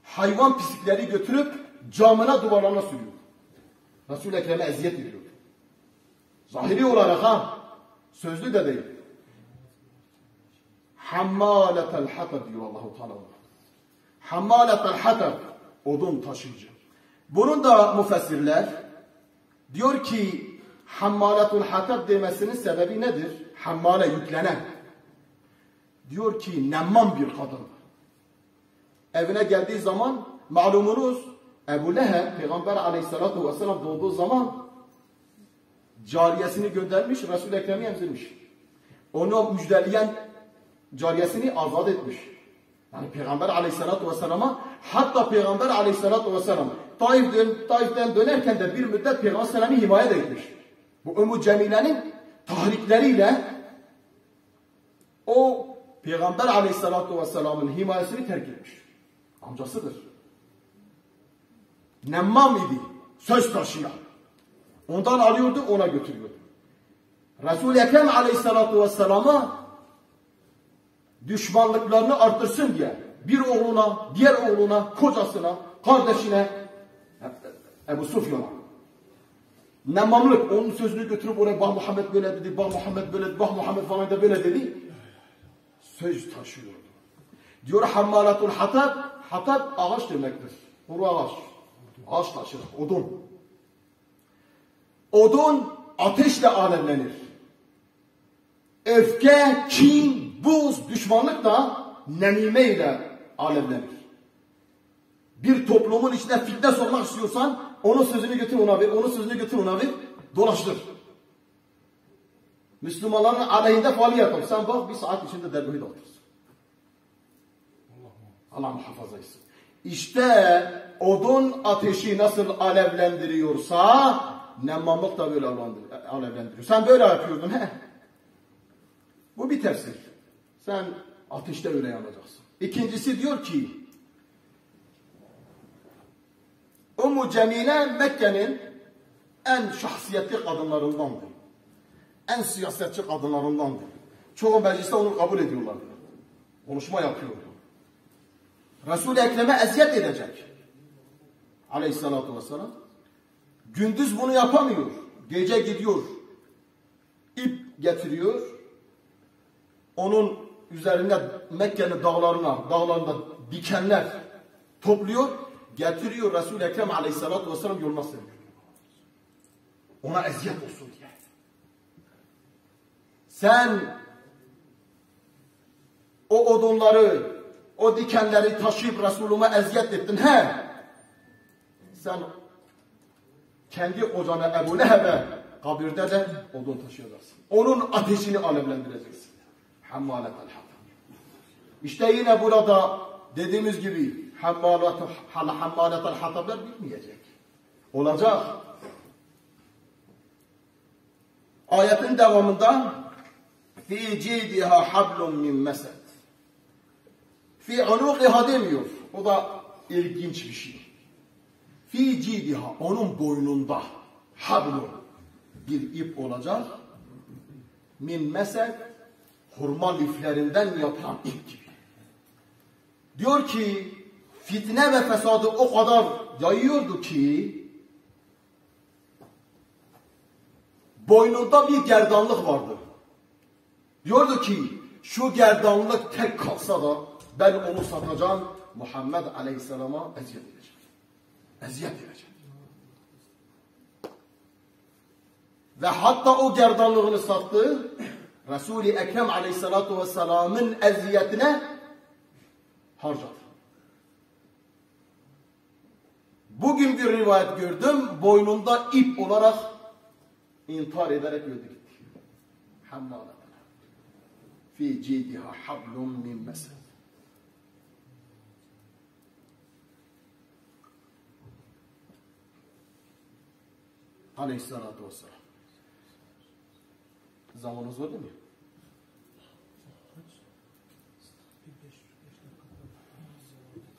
hayvan pislikleri götürüp camına, duvarlarına sürüyor. Resul-i Ekrem'e eziyet ediyor. Zahiri olarak ha, sözlü de değil. Hammâletel hatab diyor Allah-u Teala. Hammâletel hatab, odun taşıyıcı. Bunun da müfessirler diyor ki hammâletul hatab demesinin sebebi nedir? Hammâle yüklenen. Diyor ki nemman bir kadın. Evine geldiği zaman malumunuz Ebu Leheb Peygamber Aleyhissalatu vesselam doğduğu zaman cariyesini göndermiş, Resul-i Ekrem'i emzirmiş. Onu müjdeleyen cariyesini azat etmiş. Yani Peygamber Aleyhissalatu vesselama, hatta Peygamber Aleyhissalatu vesselam Taif'ten dönerken de bir müddet Peygamber Aleyhisselam'ı himayet etmiş. Bu Ümmü Cemile'nin tahrikleriyle o Peygamber Aleyhissalatu vesselam'ın himayesini terk etmiş. Amcasıdır. Nemmam idi. Söz taşıyan. Ondan alıyordu, ona götürüyordu. Resul-i Ekrem Aleyhissalatu vesselam'a düşmanlıklarını artırsın diye bir oğluna, diğer oğluna, kocasına, kardeşine, Ebu Sufyan'a nemamlık, onun sözünü götürüp oraya bah Muhammed böyle dedi, bah Muhammed böyle dedi, bah Muhammed falan da böyle dedi. Söz taşıyordu. Diyor hammalatul hatab, hatab ağaç demektir. Kuru ağaç. Ağaç taşır, odun. Odun ateşle alevlenir. Öfke, kin, buz, düşmanlık da nemime ile alevlenir. Bir toplumun içine fitne sokmak istiyorsan onun sözünü götür ona ver, onun sözünü götür ona ver, dolaştır. Müslümanların aleyhinde faaliyet ol. Sen bak bir saat içinde dergahı dağıtırsın. Allah muhafaza etsin. İşte odun ateşi nasıl alevlendiriyorsa nemamlık da böyle alevlendiriyor. Sen böyle yapıyordun he. Bu bir tefsir. Sen ateşte öyle yanacaksın. İkincisi diyor ki Ummu Cemile Mekke'nin en şahsiyetli kadınlarındandır. En siyasetçi kadınlarındandır. Çoğu mecliste onu kabul ediyorlardı. Konuşma yapıyordu. Resul-i Ekrem'e eziyet edecek. Aleyhissalatu vesselam. Gündüz bunu yapamıyor. Gece gidiyor. İp getiriyor. Onun üzerine Mekke'nin dağlarında dikenler topluyor. Getiriyor Resul-i Ekrem Aleyhissalatu vesselam yoluna seriyor. Ona eziyet olsun diye. Sen o odunları, o dikenleri taşıyıp Resulüme eziyet ettin. He! Sen kendi kocana Ebu Leheb'e kabirde de odun taşıyacaksın. Onun ateşini alevlendireceksin. Hammalatel hatab. İşte yine burada dediğimiz gibi hammalatel hatablar bitmeyecek. Olacak. Ayetin devamında fi cidiha hablum min mesed. Fi unuqiha demiyor. O da ilginç bir şey. Fi cidiha, onun boynunda hablum, bir ip olacak. Min mesed, hurma liflerinden yapılan ip gibi. Diyor ki fitne ve fesadı o kadar yayıyordu ki boynunda bir gerdanlık vardı. Diyordu ki şu gerdanlık tek kalsa da ben onu satacağım, Muhammed Aleyhisselam'a eziyet edeceğim. Eziyet edeceğim. Ve hatta o gerdanlığını sattı, Resul-i Ekrem Aleyhisselatu Vesselam'ın eziyetine harcadı. Bugün bir rivayet gördüm, boynunda ip olarak intihar ederek öldü gitti. Hammalaten fi cidiha hablum min mesed. Aleyhissalatu vesselam. Zamanınız var değil mi?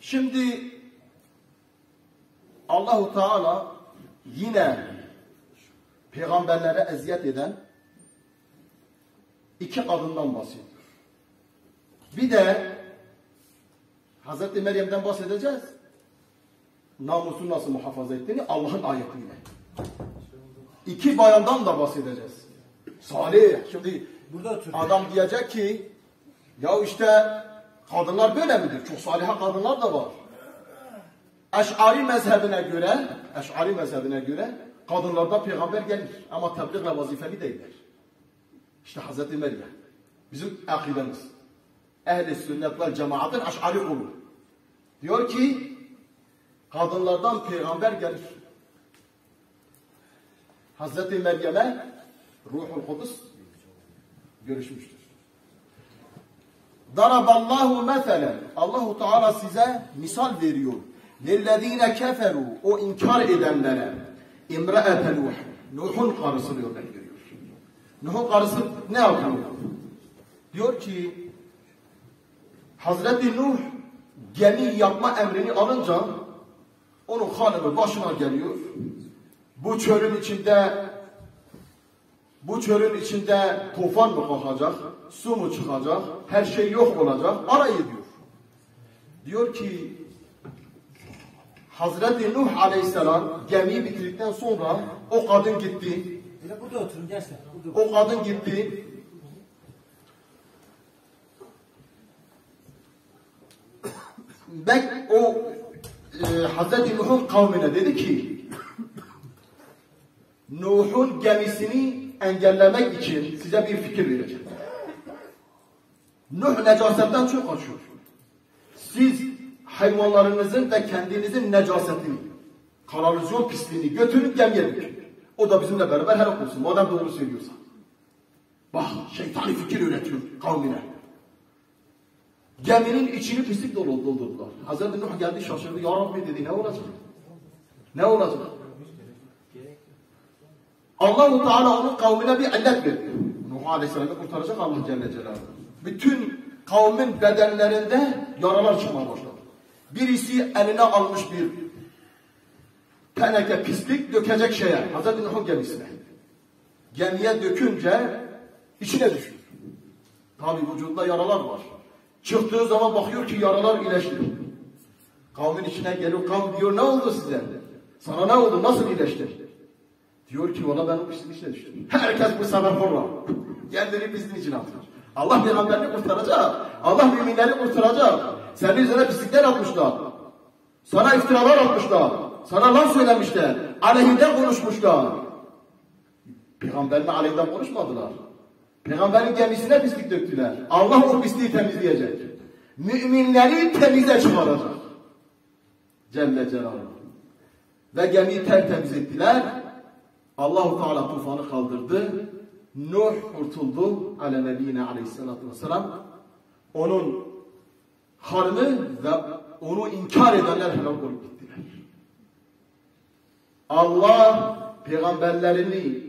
Şimdi Allahu Teala yine peygamberlere eziyet eden iki kadından bahsediyor. Bir de Hazreti Meryem'den bahsedeceğiz. Namusunu nasıl muhafaza ettiğini Allah'ın ayetiyle. İki bayandan da bahsedeceğiz. Salih. Şimdi adam diyecek ki ya işte kadınlar böyle midir? Çok salih kadınlar da var. Eş'ari mezhebine göre kadınlardan peygamber gelir. Ama tebliğle vazifeli değiller. İşte Hazreti Meryem. Bizim akidemiz. Ehl-i sünnet vel cemaatın eş'ari kolu. Diyor ki kadınlardan peygamber gelir. Hazreti Meryem'e Ruhul Kudüs görüşmüştür. Daraballahu meselen. Allahu Teala size misal veriyor. Lillezine keferu, o inkar edenlere. İmra'ete Nuh. Nuh'un karısını örnek veriyor. Nuh'un karısı ne yapıyor? Diyor ki Hazreti Nuh gemi yapma emrini alınca onun hanımı başına geliyor. Bu çölün içinde Bu çölün içinde tufan mı kalkacak, su mu çıkacak, her şey yok olacak, arayı diyor. Diyor ki Hazreti Nuh Aleyhisselam gemiyi bitirdikten sonra o kadın gitti. Burada oturun gençler. O kadın gitti. Hazreti Nuh'un kavmine dedi ki Nuh'un gemisini engellemek için size bir fikir vereceğim. Nuh necasetten çok kaçıyor. Siz hayvanlarınızın ve kendinizin necasetini, kanalizasyon pisliğini götürüp gemiye dökün. O da bizimle beraber helak olsun. Madem doğru söylüyorsa. Bak şeytani fikir üretiyor kavmine. Geminin içini pislik doldurdular. Hazreti Nuh geldi şaşırdı. Ya Rabbi dedi ne olacak? Ne olacak? Allah-u Teala onun kavmine bir illet verdi. Nuh Aleyhisselam'ı kurtaracak Allah Celle Celaluhu. Bütün kavmin bedenlerinde yaralar çıkmaya başladı. Birisi eline almış bir teneke pislik dökecek şeye. Hazreti Nuh'un gemisine. Gemiye dökünce içine düşüyor. Tabi vücudunda yaralar var. Çıktığı zaman bakıyor ki yaralar iyileşti. Kavmin içine geliyor. Kavm diyor ne oldu size? Sana ne oldu? Nasıl iyileşti? Diyor ki valla ben o pisliğin içine düştüm. Herkes bu sefer korla. Kendini pisliğin içine atıyor. Allah peygamberini kurtaracak. Allah müminleri kurtaracak. Senin üzerine pislikler atmışlar. Sana iftiralar atmışlar. Sana laf söylemişler. Aleyhinden konuşmuşlar. Peygamberin aleyhinden konuşmadılar. Peygamberin gemisine pislik döktüler. Allah o pisliği temizleyecek. Müminleri temize çıkaracak. Celle Celaluhu. Ve gemiyi tertemiz ettiler. Allah-u Teala tufanı kaldırdı. Nuh kurtuldu. Ale nebine aleyhissalatu vesselam. Onun hanımı ve onu inkar edenler helak olup gittiler. Allah peygamberlerini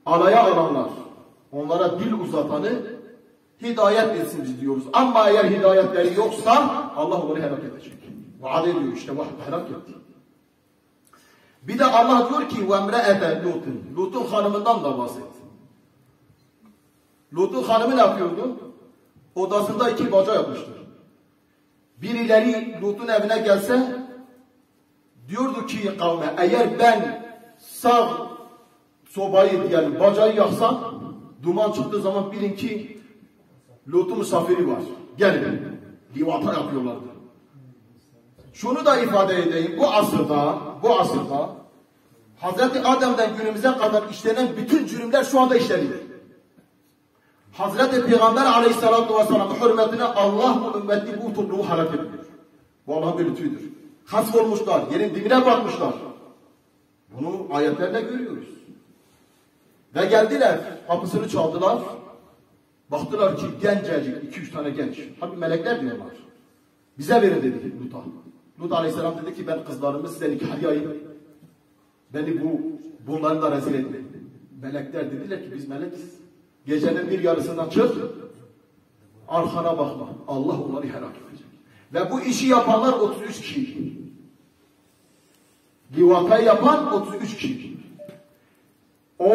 alaya alanlar, onlara dil uzatanı hidayet etsin diyoruz. Ama eğer hidayetleri yoksa Allah onları helak edecek. Vaat ediyor işte helak etti. Bir de Allah diyor ki وَمْرَأَةَ لُوتٍ Lut'un hanımından da bahsetti. Lut'un hanımı ne yapıyordu? Odasında 2 baca yapmıştır. Birileri Lut'un evine gelse diyordu ki kavme eğer ben sağ sobayı diyelim bacayı yaksam duman çıktığı zaman bilin ki Lut'un misafiri var. Gelin. Livata yapıyorlardı. Şunu da ifade edeyim. Bu asırda Hazreti Adem'den günümüze kadar işlenen bütün cürümler şu anda işleniyor. Hazreti Peygamber Aleyhisselatü Vesselam'ın hürmetine Allah bu ümmeti bu toplumu helak ediyor. Bu Allah'ın bir lütfüdür. Hasf olmuşlar, yerin dibine batmışlar. Bunu ayetlerde görüyoruz. Ve geldiler, kapısını çaldılar. Baktılar ki gencecik, 2-3 tane genç. Tabi melekler diyorlar. Bize verin dedi Lut'a. Lut Aleyhisselam dedi ki ben kızlarımı size nikahlayayım. Beni bunların da rezil etmeyin. Melekler dediler ki biz melekiz. Gecenin bir yarısından çık, arkana bakma. Allah onları helak edecek. Ve bu işi yapanlar 33 kişi. Livatayı yapan 33 kişi. O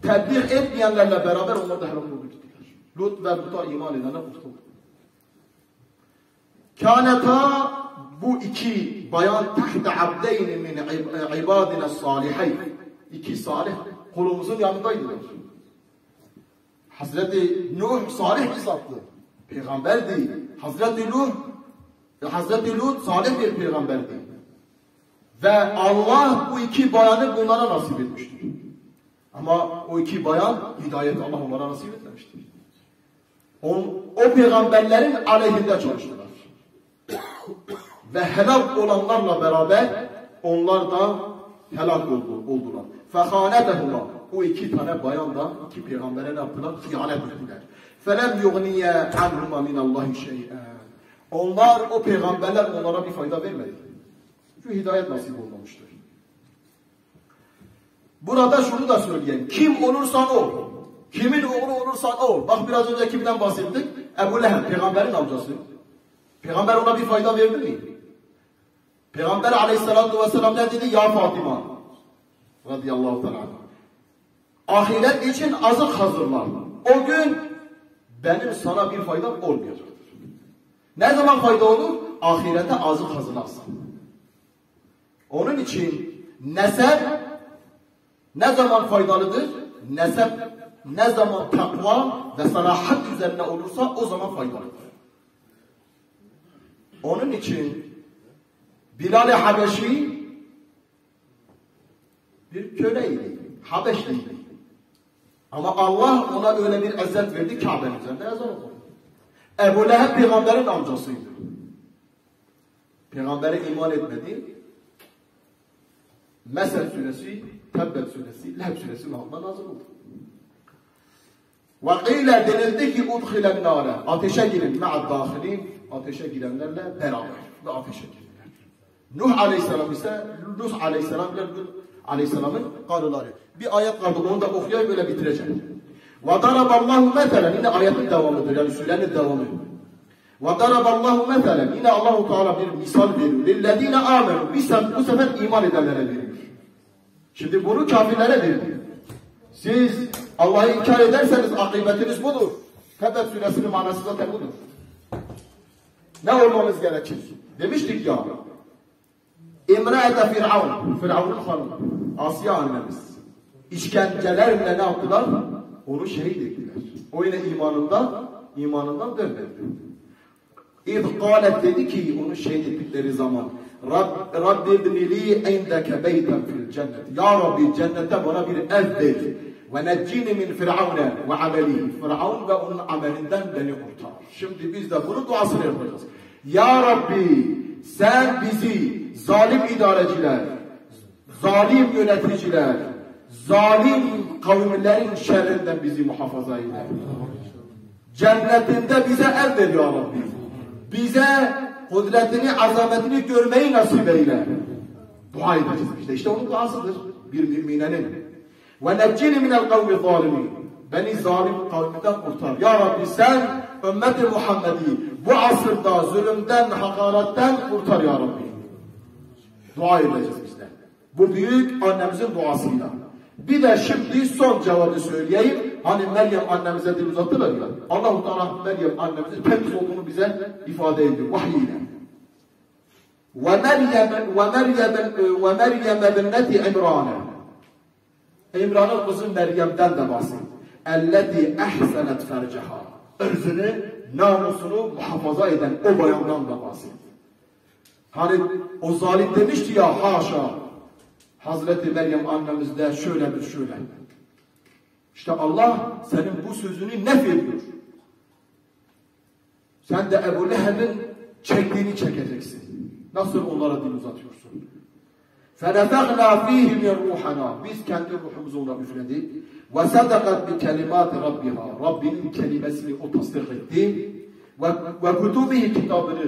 tedbir etmeyenlerle beraber onlar da helak oldu gittiler. Lut ve Lut'a iman edenler kurtuldu. Kâneta bu 2 bayan tahte abdeyni min ibadina salihayn. 2 salih kulumuzun yanındaydılar. Hazreti Nuh salih bir zattı. Peygamberdi. Hazreti Lut salih bir peygamberdi. Ve Allah bu 2 bayanı bunlara nasip etmiştir. Ama o 2 bayan hidayet Allah onlara nasip etmemiştir. O peygamberlerin aleyhinde çalıştılar. Ve helak olanlarla beraber onlar da helak oldular. فَخَانَتَهُمَا O 2 tane bayan da 2 peygambere ne yaptılar? Hıyanet ettiler. فَلَمْ يُغْنِيَ عَنْهُمَا مِنَ اللّٰهِ شَيْئًا Onlar, o peygamberler onlara bir fayda vermedi. Çünkü hidayet nasip olmamıştır. Burada şunu da söyleyeyim. Kim olursan ol. Kimin oğlu olursan ol. Bak biraz önce kimden bahsettik? Ebu Leheb, peygamberin amcası. Peygamber ona bir fayda verdi mi? Peygamber Aleyhisselatü Vesselam ne dedi? Ya Fatıma radıyallahu teala. Ahiret için azık hazırlan. O gün benim sana bir faydam olmayacaktır. Ne zaman fayda olur? Ahirete azık hazırlarsın. Onun için nesep ne zaman faydalıdır? Nesep ne zaman takva ve salahat üzerine olursa o zaman faydalıdır. Onun için Bilal-i Habeşi bir köleydi, Habeşliydi. Ama Allah ona öyle bir izzet verdi, Kabe'nin üzerinde ezan okudu. Ebu Leheb peygamberin amcasıydı. Peygambere iman etmedi. Mesel suresi, Tebbet suresi, Leheb suresi Muhammed nazil oldu. Vakile denildi ki udhilen nâre, ateşe girin me'ad dâhilin, ateşe girenlerle beraber ve ateşe girirler. Nuh aleyhisselam ise Nuh aleyhisselamın karıları. Bir ayet vardı, onu da okuyayım böyle bitireceğim. وَضَرَبَ اللّٰهُ مَثَلًا, yine ayetin devamıdır, yani sürenin devamı. وَضَرَبَ اللّٰهُ مَثَلًا, yine Allah-u Teala bir misal veriyor. لِلَّذ۪ينَ آمَنُوا, bu sefer iman edenlere veriyor. Şimdi bunu kafirlere veriyor. Siz Allah'ı inkar ederseniz akıbetiniz budur. Tebet suresinin manası zaten budur. Ne olmamız gerekir? Demiştik ya, İmre-ete Firavun, Firavun'un hanımı, Asya annemiz, işkencelerle ne yaptılar? Onu şehit ettiler. O yine imanından dönmedi. İz kâlet, dedi ki onu şehit ettikleri zaman, Rabbi ibnili indeke beyten fil cennet. Ya Rabbi, cennette bana bir ev ver. Ve neccini min firavune ve amelihi. Firavun ve onun amelinden beni kurtar. Şimdi biz de bunun duasını yapacağız. Ya Rabbi, sen bizi zalim idareciler, zalim yöneticiler, zalim kavimlerin şerrinden bizi muhafaza eyle. Cennetinde bize ev ver ya Rabbi. Bize kudretini, azametini görmeyi nasip eyle. Dua edeceğiz. İşte onun duasıdır bir müminenin. Ve neccini minel kavmi zalimin. Beni zalim kavminden kurtar. Ya Rabbi, sen ümmeti Muhammed'i bu asırda zulümden, hakaretten kurtar ya Rabbi. Dua edeceğiz bizler. Bu büyük annemizin duasıyla. Bir de şimdi son cevabı söyleyeyim. Hani Meryem annemize dil uzattılar ya. Allah-u Teala Meryem annemizin temiz olduğunu bize ifade ediyor vahiyle. وَمَرْيَمَ بِنَّةِ عِمْرَانَ. İmran'ın kızı Meryem'den de bahsediyor. اَلَّتِي اَحْسَنَتْ فَرْجَهَا. Irzını, namusunu muhafaza eden o bayandan da bahsediyor. Hani o zalim demişti ya, haşa. Hazreti Meryem annemiz de şöyledir şöyle. İşte Allah senin bu sözünü nefyediyor. Sen de Ebu Leheb'in çektiğini çekeceksin. Nasıl onlara dil uzatıyorsun? فَنَفَقْنَا ف۪يهِ مِنْ رُوحَنَا. Biz kendi ruhumuzu ona üfledik. وَسَدَقَتْ بِكَلِمَاتِ رَبِّهَا. Rabbinin kelimesini o tasdik etti. وَكُتُبِهِ kitabını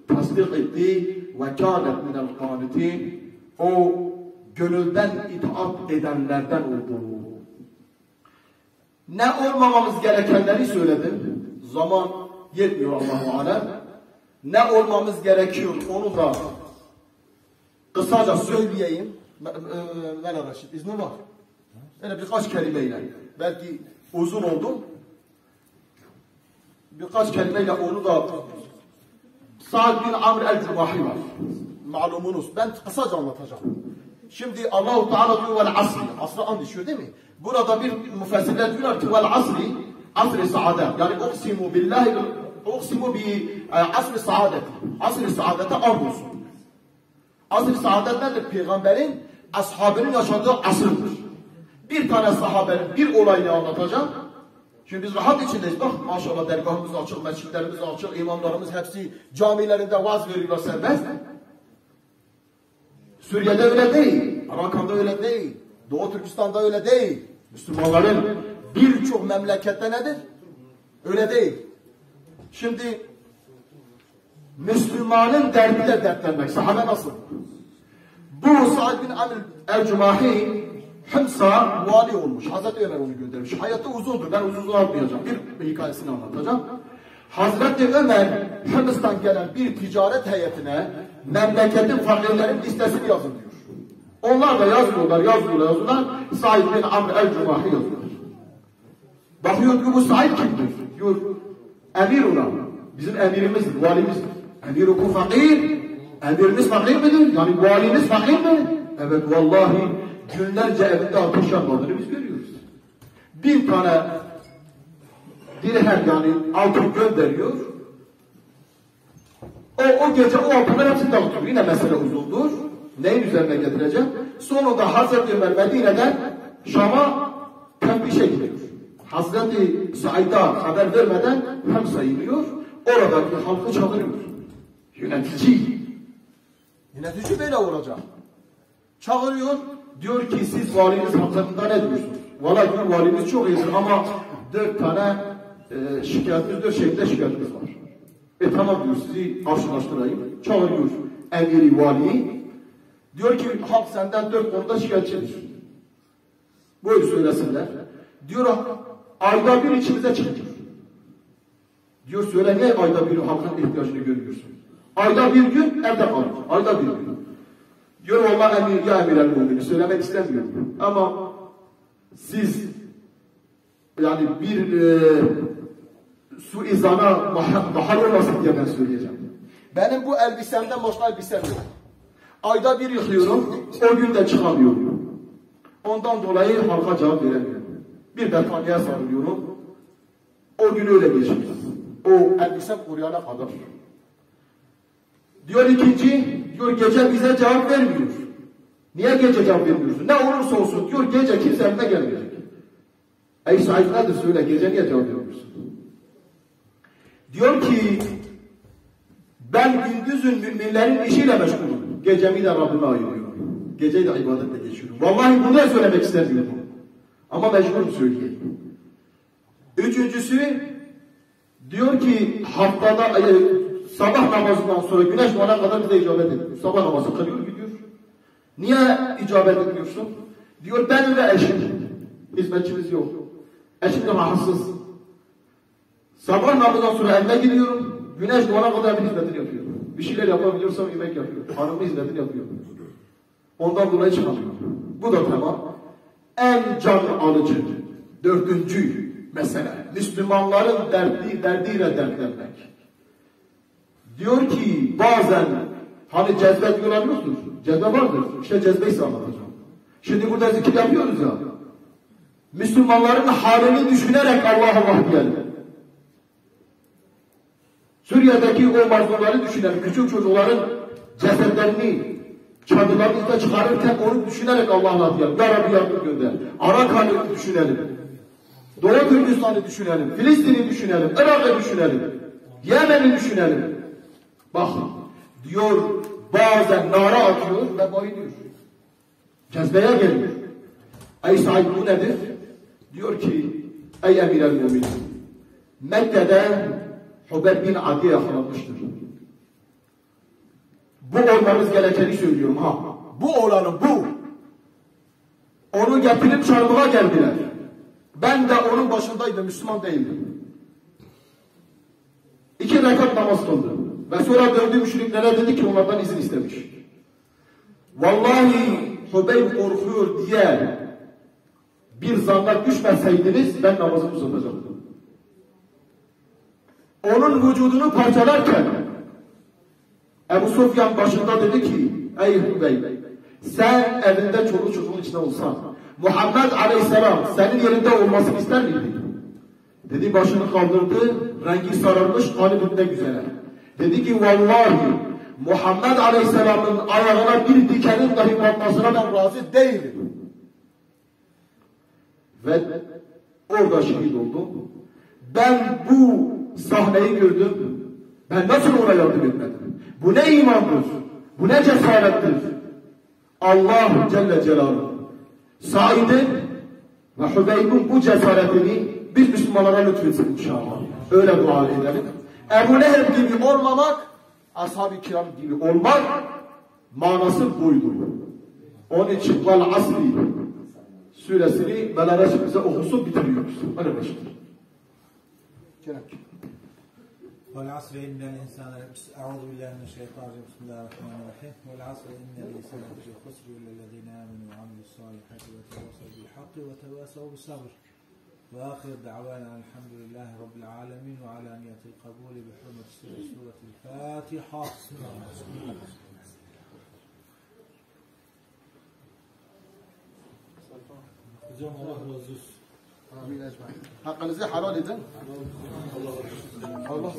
tasdik etti. وَكَانَتْ مِنَ الْقَانِتِينَ. O gönülden itaat edenlerden oldu. Ne olmamamız gerekenleri söyledim. Zaman yetmiyor Allah-u Alem. Ne olmamız gerekiyor onu da kısaca söyleyeyim. Mela Reşit, iznin var. Öyle birkaç kelimeyle. Belki uzun oldu. Birkaç kelimeyle onu da Sa'd bin Amr el-Cumahi var. Malumunuz. Ben kısaca anlatacağım. Şimdi Allah-u Teala diyor vel asri. Asr'a and içiyor değil mi? Burada bir müfessirler diyorlar ki vel asri, asr-i saadet. Yani uksimu billahi, uksimu bi asr-i saadet. Asr-i saadete and olsun. Asr-i saadet nedir? Peygamberin ashabının yaşadığı asırdır. Bir tane sahabenin bir olayını anlatacağım. Şimdi biz rahat içindeyiz. Bak maşallah dergahımız açık, mescitlerimiz açık, imamlarımız hepsi camilerinde vaaz veriyorlar serbest. Suriye'de öyle değil. Arakan'da öyle değil. Doğu Türkistan'da öyle değil. Müslümanların birçok memlekette nedir? Öyle değil. Şimdi Müslümanın derdiyle dertlenmek. Sahabe nasıl? Bu Sa'd bin Amr el-Cumahi Hıms'a vali olmuş. Hazreti Ömer onu göndermiş. Hayatı uzundur. Ben uzun anlatmayacağım. Bir hikayesini anlatacağım. Hazreti Ömer Hıms'tan gelen bir ticaret heyetine memleketin fakirlerin listesini yazın diyor. Onlar da yazıyorlar. Said bin Amr el-Cumahi yazıyorlar. Bakıyor ki bu Said kimdir? Diyor, emir olan. Bizim emirimizdir, valimizdir. Emir-i fakir. Emirimiz fakir midir? Yani valimiz fakir mi? Evet, vallahi günlerce evinde ateş yanmadığını biz görüyoruz. 1000 tane dirhem yani altın gönderiyor. O gece o altınlar hepsini dağıtıyor. Yine mesele uzundur. Neyin üzerine getireceğim? Sonunda Hazreti Ömer Medine'den Şam'a tembişe gidiyor. Hazreti Said'a haber vermeden hem sayılıyor, oradaki halkı çağırıyor. Yönetici böyle olacak. Çağırıyor, diyor ki siz valiniz hakkında ne diyorsunuz? Vallahi diyor, valimiz çok iyidir ama 4 tane şikayetimiz, 4 şekilde şikayetimiz var. Tamam diyor, sizi karşılaştırayım. Çağırıyor emiri valiyi. Diyor ki halk senden 4 konuda şikayetçidir. Böyle söylesinler. Diyor ayda bir içimize çıkıyor. Diyor söyle niye ayda bir halkın ihtiyacını görüyorsun? Ayda bir gün evde kalır. Ayda bir gün. Diyor vallahi emir el-mümini söylemek istemiyorum. Ama siz yani bir suizana mahal olmasın diye ben söyleyeceğim. Benim bu elbisemden başka elbisem yok. Ayda bir yıkıyorum, o gün de çıkamıyorum. Ondan dolayı halka cevap veremiyorum. Bir battaniyeye sarılıyorum. O gün öyle geçiyor. O elbisem kuruyana kadar. Diyor ikinci, diyor gece bize cevap vermiyor. Niye gece cevap vermiyorsun? Ne olursa olsun diyor gece kimse evine gelmeyecek. Ey Said nedir söyle gece niye cevap vermiyorsun? Diyor ki ben gündüzün müminlerin işiyle meşgulüm. Gecemi de Rabbime ayırıyorum. Geceyi de ibadetle geçiyorum. Vallahi bunu da söylemek istemiyorum. Ama mecburum söyleyeyim. Üçüncüsü diyor ki haftada sabah namazından sonra güneş doğana kadar bize icabet etmiyor. Sabah namazı kılıyor gidiyor. Niye icabet etmiyorsun? Diyor ben ve eşim. Hizmetçimiz yok. Eşim de rahatsız. Sabah namazından sonra evime gidiyorum. Güneş doğana kadar bir hizmetini yapıyorum. Bir şeyler yapabiliyorsam yemek yapıyorum. Hanımın hizmetini yapıyorum. Ondan dolayı çıkamıyorum. Bu da tamam. En can alıcı, 4. mesele. Müslümanların derdiyle dertlenmek. Diyor ki bazen hani cezbe diyorlar mısınız? Cezbe vardır. İşte cezbeyi anlatacağım. Şimdi burada zikir yapıyoruz ya. Müslümanların halini düşünerek Allah diyelim. Suriye'deki o mazlumları düşünelim. Küçük çocukların cesetlerini çadırların üstüne çıkarırken onu düşünerek Allah'a diyelim. Ya Rabbi yardım gönder. Arakan'ı düşünelim. Doğu Kürdistan'ı düşünelim. Filistin'i düşünelim. Irak'ı düşünelim. Yemen'i düşünelim. Bak diyor bazen nara atıyor ve bayılıyor. Cezbeye geliyor. Ey Said bu nedir? Diyor ki ey emir el-müminin Mekke'de Hubeb bin Adi yakalanmıştır. Bu olmamız gerekeni söylüyorum ha. Bu olanın bu. Onu getirip çarmıha geldiler. Ben de onun başındaydım, Müslüman değildim. 2 rekat namaz kıldım. Ve sonra döndü müşriklere dedi ki onlardan izin istemiş. Vallahi Hubeyb korkuyor diye bir zanna düşmeseydiniz ben namazımı uzatacaktım. Onun vücudunu parçalarken Ebu Sufyan başında dedi ki ey Hubeyb sen evinde çoluk çocuğun içinde olsan Muhammed Aleyhisselam senin yerinde olmasını ister miydin? Dedi başını kaldırdı, rengi sararmış, kanı bitmek üzere. Dedi ki vallahi Muhammed Aleyhisselam'ın ayağına bir dikenin dahi batmasına ben razı değilim. Ve orada şehit oldum. Ben bu sahneyi gördüm. Ben nasıl ona yardım etmedim? Bu ne imandır? Bu ne cesarettir? Allah Celle Celaluhu Said'in ve Hubeyb'in bu cesaretini biz Müslümanlara lütfetsin inşallah. Öyle dua edelim. Ebu Leheb gibi olmamak, ashab-ı kiram gibi olmak manası buydu. Onun için vel asri suresini Belaresi bize okusun bitiriyoruz. Öyle başlıyor. والعصر إن الإنسان أعوذ بالله من الشيطان الرجيم بسم الله الرحمن الرحيم والعصر إن الإنسان لفي خسر إلا الذين آمنوا وعملوا الصالحات وتواصوا بالحق وتواصوا بالصبر وآخر دعوانا الحمد لله رب العالمين وعلى نية القبول بحرمة سورة الفاتحة. Hocam Allah razı olsun. Amin ecmaîn. Hakkınızı helal edin. Allah